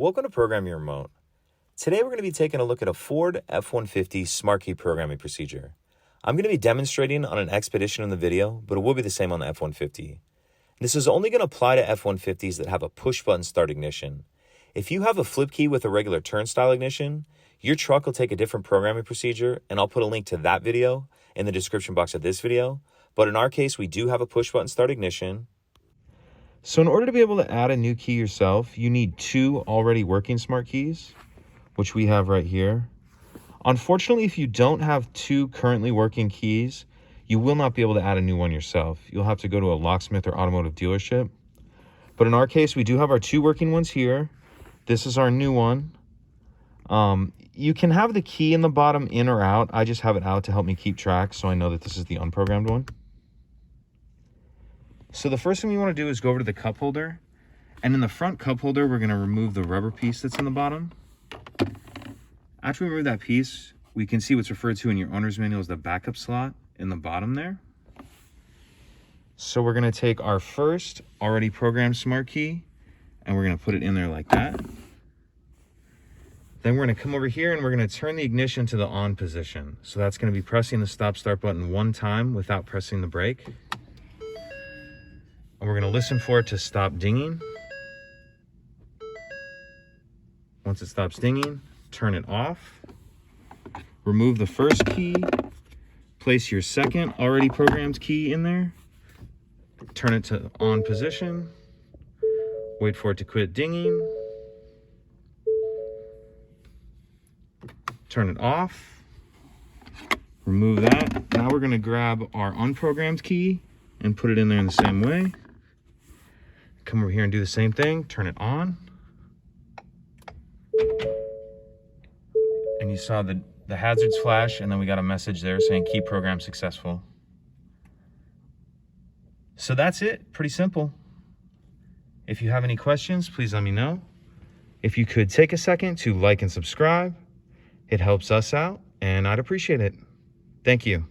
Welcome to Program Your Remote. Today we're going to be taking a look at a Ford F-150 Smart Key programming procedure. I'm going to be demonstrating on an Expedition in the video, but it will be the same on the F-150. This is only going to apply to F-150s that have a push-button start ignition. If you have a flip key with a regular turnstile ignition, your truck will take a different programming procedure, and I'll put a link to that video in the description box of this video. But in our case, we do have a push-button start ignition. So in order to be able to add a new key yourself, you need two already working smart keys, which we have right here. Unfortunately, if you don't have two currently working keys, you will not be able to add a new one yourself. You'll have to go to a locksmith or automotive dealership. But in our case, we do have our two working ones here. This is our new one. You can have the key in the bottom in or out. I just have it out to help me keep track, so I know that this is the unprogrammed one. So the first thing we want to do is go over to the cup holder, and in the front cup holder, we're going to remove the rubber piece that's in the bottom. After we remove that piece, we can see what's referred to in your owner's manual as the backup slot in the bottom there. So we're going to take our first already programmed smart key, and we're going to put it in there like that. Then we're going to come over here and we're going to turn the ignition to the on position. So that's going to be pressing the stop start button one time without pressing the brake. And we're going to listen for it to stop dinging. Once it stops dinging, turn it off. Remove the first key. Place your second already programmed key in there. Turn it to on position. Wait for it to quit dinging. Turn it off. Remove that. Now we're going to grab our unprogrammed key and put it in there in the same way. Come over here and do the same thing. Turn it on. And you saw the hazards flash, and then we got a message there saying key program successful. So that's it. Pretty simple. If you have any questions, please let me know. If you could take a second to like and subscribe, it helps us out, and I'd appreciate it. Thank you.